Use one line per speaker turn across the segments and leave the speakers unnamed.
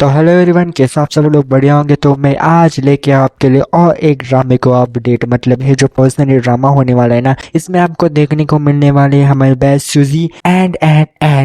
तो hello everyone, कैसे आप सब लोग बढ़िया होंगे। तो मैं आज लेके आपके लिए और एक ड्रामे को अपडेट, मतलब ये जो पर्सनली ड्रामा होने वाला है ना, इसमें आपको देखने को मिलने वाले है हमारे बेस्ट सुजी एंड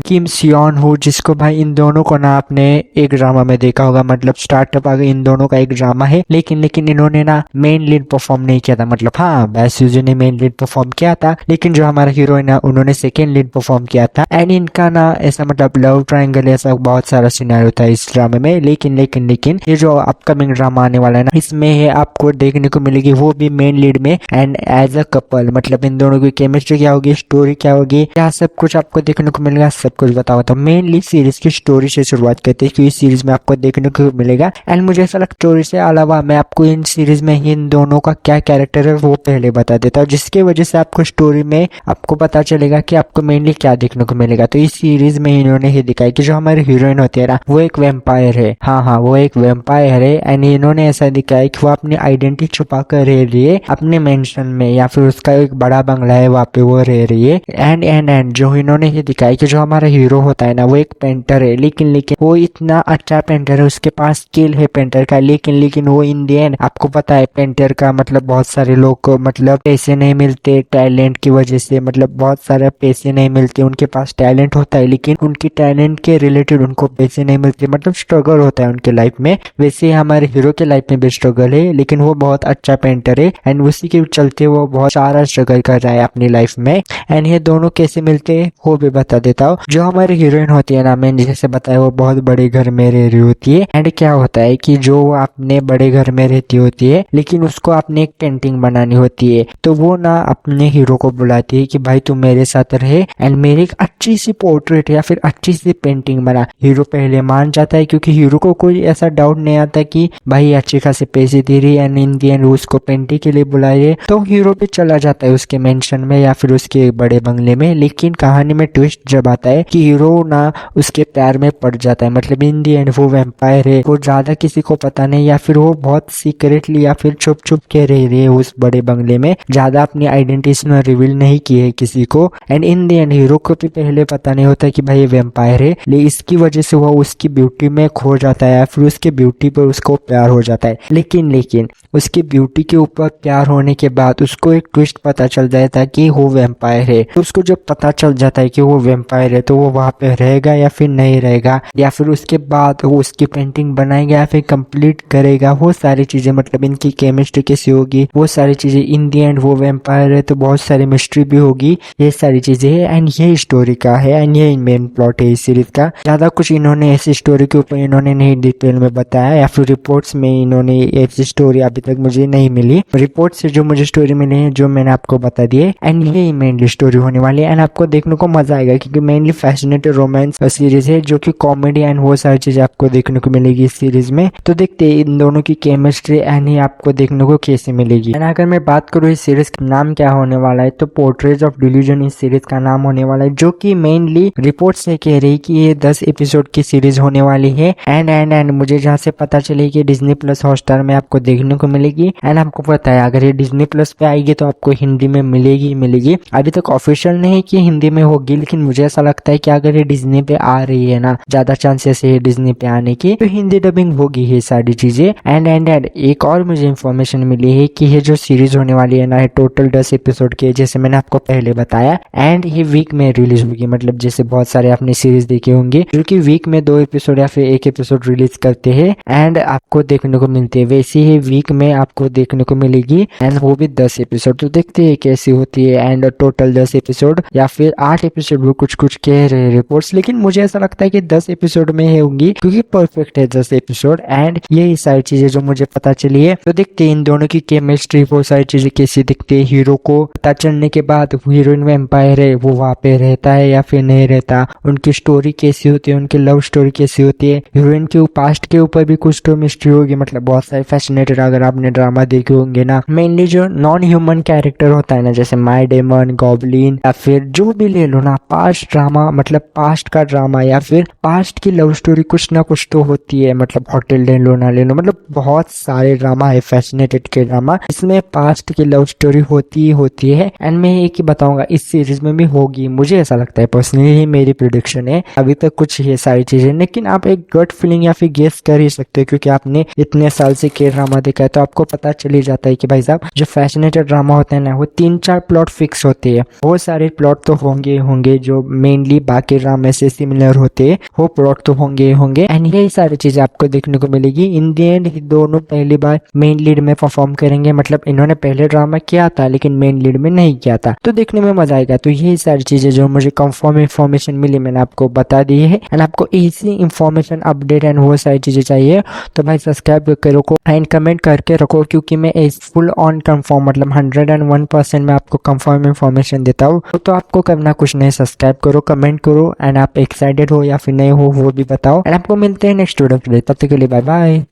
किम सियोन हो, जिसको भाई इन दोनों को ना आपने एक ड्रामा में देखा होगा। मतलब स्टार्टअप आगे इन दोनों का एक ड्रामा है, लेकिन इन्होंने ना मेन लीड परफॉर्म नहीं किया था। मतलब हाँ, बेस्ट सुजी ने मेन लीड परफॉर्म किया था, लेकिन जो हमारा हीरोइन है उन्होंने सेकेंड लीड परफॉर्म किया था। एंड इनका ना ऐसा मतलब लव ट्रायंगल ऐसा बहुत सारा सिनेरियो था इस ड्रामे में। लेकिन ये जो अपकमिंग ड्रामा आने वाला है ना, इसमें है आपको देखने को मिलेगी वो भी मेन लीड में एंड एज अ कपल। मतलब इन दोनों की केमिस्ट्री क्या होगी, स्टोरी क्या होगी, क्या सब कुछ आपको देखने को मिलेगा, सब कुछ बताओ। तो मेनली सीरीज की स्टोरी से शुरुआत करते हैं, क्योंकि सीरीज में आपको देखने को मिलेगा। एंड मुझे ऐसा लगता है स्टोरी से अलावा मैं आपको इन सीरीज में इन दोनों का क्या कैरेक्टर है वो पहले बता देता हूँ, जिसकी वजह से आपको स्टोरी में आपको पता चलेगा कि आपको मेनली क्या देखने को मिलेगा। तो इस सीरीज में इन्होंने ही दिखाया कि जो हमारी हीरोइन होती है ना, वो एक वेम्पायर है। हाँ, वो एक वेम्पायर है। एंड इन्होंने ऐसा दिखाया कि वो अपनी आइडेंटिटी छुपा कर रह रही है अपने मेंशन में, या फिर उसका एक बड़ा बंगला है वहाँ पे वो रह रही है। एंड जो इन्होंने ये दिखाया कि जो हमारा हीरो होता है ना, वो एक पेंटर है, लेकिन वो इतना अच्छा पेंटर है, उसके पास स्किल है पेंटर का, लेकिन वो इन दी एंड आपको पता है पेंटर का मतलब बहुत सारे लोग को मतलब पैसे नहीं मिलते टैलेंट की वजह से। मतलब बहुत सारे पैसे नहीं मिलते, उनके पास टैलेंट होता है लेकिन उनकी टैलेंट के रिलेटेड उनको पैसे नहीं मिलते। मतलब स्ट्रगल होता है उनके लाइफ में। वैसे ही हमारे हीरो के लाइफ में भी स्ट्रगल है, लेकिन वो बहुत अच्छा पेंटर है एंड उसी के चलते वो बहुत सारा स्ट्रगल कर रहा है अपनी लाइफ में। एंड ये दोनों कैसे मिलते हैं वो भी बता देता हूँ। जो हमारी हीरोइन होती है ना, मैंने जैसे बताया वो बहुत बड़े घर में रह रही होती है। एंड क्या होता है कि जो अपने बड़े घर में रहती होती है, लेकिन उसको अपनी एक पेंटिंग बनानी होती है। तो वो ना अपने हीरो को बुलाती है कि भाई तू मेरे साथ रहे एंड मेरी एक अच्छी सी पोर्ट्रेट या फिर अच्छी सी पेंटिंग बना। हीरो पहले मान जाता है, क्योंकि हीरो को कोई ऐसा डाउट नहीं आता कि भाई अच्छे खासे पैसे दे रही एंड इन दी एंड उसको पेंटिंग के लिए बुलाए। तो हीरो भी चला जाता है उसके मेंशन में या फिर उसके बड़े बंगले में। लेकिन कहानी में ट्विस्ट जब आता है कि हीरो ना उसके प्यार में पड़ जाता है। मतलब इन दी एंड वो वेम्पायर है, वो ज्यादा किसी को पता नहीं, या फिर वो बहुत सीक्रेटली या फिर छुप छुप के रह रही है उस बड़े बंगले में, ज्यादा अपनी आइडेंटिटी में रिवील नहीं की है किसी को। And in the and hero को भी पहले पता नहीं होता कि भाई ये वेम्पायर है, लेकिन इसकी वजह से वो उसकी ब्यूटी में खो जाता है या फिर उसकी ब्यूटी पर उसको प्यार हो जाता है। लेकिन उसकी ब्यूटी के ऊपर प्यार होने के बाद उसको एक ट्विस्ट पता चल जाता है कि वो वेम्पायर है। तो उसको जब पता चल जाता है कि वो वेम्पायर है, तो वो वहां पे रहेगा या फिर नहीं रहेगा, या फिर उसके बाद वो उसकी पेंटिंग बनाएगा या फिर कंप्लीट करेगा, वो सारी चीजें मतलब इनकी केमिस्ट्री कैसी होगी, वो सारी चीजें। इन दी एंड वो वेम्पायर है तो बहुत सारी मिस्ट्री भी होगी, ये सारी चीजें है। एंड ये स्टोरी का है एंड ये मेन प्लॉट है इस सीरीज का। ज्यादा कुछ इन्होंने ऐसी स्टोरी के ऊपर इन्होंने नहीं डिटेल में बताया, या फिर रिपोर्ट्स में इन्होंने ऐसी स्टोरी अभी तक मुझे नहीं मिली। रिपोर्ट से जो मुझे स्टोरी मिली है जो मैंने आपको बता दी है, एंड ये मेनली स्टोरी होने वाली है। एंड आपको देखने को मजा आएगा, क्योंकि मेनली फैसिनेटेड रोमांस सीरीज है, जो कि कॉमेडी एंड वो सारी चीजें आपको देखने को मिलेगी इस सीरीज में। तो देखते हैं इन दोनों की केमिस्ट्री एंड ही आपको देखने को कैसे मिलेगी। एंड अगर मैं बात करूँ इस सीरीज का नाम क्या होने वाला है, तो पोर्ट्रेट ऑफ डिल्यूजन इस सीरीज का नाम होने वाला है, जो कि मेनली रिपोर्ट से कह रही कि ये 10 एपिसोड की सीरीज होने वाली है। एंड मुझे जहाँ से पता चले कि डिज्नी प्लस हॉटस्टार में आपको देखने को मिलेगी। एंड आपको पता है अगर ये डिज्नी प्लस पे आएगी तो आपको हिंदी में मिलेगी। अभी तक ऑफिशियल नहीं कि हिंदी में होगी, लेकिन मुझे ऐसा लगता है कि अगर ये डिज्नी पे आ रही है ना, ज्यादा चांसेस है डिज्नी पे आने की, तो हिंदी डबिंग होगी ये सारी चीजें। एंड एक और मुझे इन्फॉर्मेशन मिली है कि ये जो सीरीज होने वाली है ना, टोटल 10 एपिसोड की है, जैसे मैंने आपको पहले बताया। एंड ये वीक में रिलीज होगी, मतलब जैसे बहुत सारे आपने सीरीज देखे होंगे जो कि वीक में 2 एपिसोड या फिर 1 एपिसोड रिलीज करते हैं एंड आपको देखने को मिलते हैं। वैसे ही वीक में आपको देखने को मिलेगी एंड वो भी 10 एपिसोड। तो देखते हैं कैसी होती है। एंड टोटल 10 एपिसोड या फिर 8 एपिसोड वो कुछ कह रहे हैं रिपोर्ट्स, लेकिन मुझे ऐसा लगता है कि 10 एपिसोड में होंगी, क्योंकि परफेक्ट है 10 एपिसोड। एंड यही सारी चीजें जो मुझे पता चली है। तो देखते हैं इन दोनों की केमिस्ट्री वो सारी चीजें कैसी दिखती है। हीरो को पता चलने के बाद हीरोइन वेम्पायर है, वो वहां पे रहता है या फिर नहीं रहता, उनकी स्टोरी कैसी होती है, उनकी लव स्टोरी कैसी होती है। हीरोइन के पास्ट के ऊपर भी कुछ तो मिस्ट्री होगी। मतलब बहुत सारे फैसिनेटेड अगर आपने ड्रामा देखे होंगे ना, मेनली जो नॉन ह्यूमन कैरेक्टर होता है ना, जैसे माय डेमन, गॉब्लिन, या फिर जो भी ले लो ना, पास्ट ड्रामा, मतलब पास्ट का ड्रामा या फिर पास्ट की लव स्टोरी कुछ ना कुछ तो होती है। मतलब होटल ले लो ना ले लो, मतलब बहुत सारे ड्रामा है फैसिनेटेड के ड्रामा, इसमें पास्ट की लव स्टोरी होती है। एंड मैं एक ही बताऊंगा इस सीरीज में भी होगी, मुझे ऐसा लगता है पर्सनली, मेरी प्रेडिक्शन है। अभी तक कुछ ये सारी चीजें, लेकिन आप एक गट गट फीलिंग या फिर गेस कर ही सकते हो, क्योंकि आपने इतने साल से के ड्रामा देखा है तो आपको पता चल ही जाता है कि भाई साहब जो फैसिनेटेड ड्रामा होता है ना, वो 3-4 प्लॉट फिक्स होते हैं। बहुत सारे प्लॉट तो होंगे होंगे जो मेनली बाकी ड्रामे से सिमिलर होते हैं, वो प्लॉट तो होंगे होंगे एंड यही सारी चीजें आपको देखने को मिलेगी। इन द एंड दोनों पहली बार मेन लीड में परफॉर्म करेंगे, मतलब इन्होंने पहले ड्रामा किया था लेकिन मेन लीड में नहीं किया था, तो देखने में मजा आएगा। तो यही सारी चीजें जो मुझे कंफर्म इन्फॉर्मेशन मिली मैंने आपको बता दी है। एंड आपको इसी इन्फॉर्मेशन अपडेट एंड वो सारी चीजें चाहिए तो भाई सब्सक्राइब करके रखो एंड कमेंट करके रखो, क्योंकि मैं इस फुल ऑन कंफर्म मतलब 101% में आपको कंफर्म इन्फॉर्मेशन देता हूँ। तो आपको करना कुछ नहीं, सब्सक्राइब करो, कमेंट करो एंड आप एक्साइटेड हो या फिर नहीं हो वो भी बताओ। एंड आपको मिलते हैं नेक्स्ट वीडियो के लिए, तब तक के लिए बाय बाय।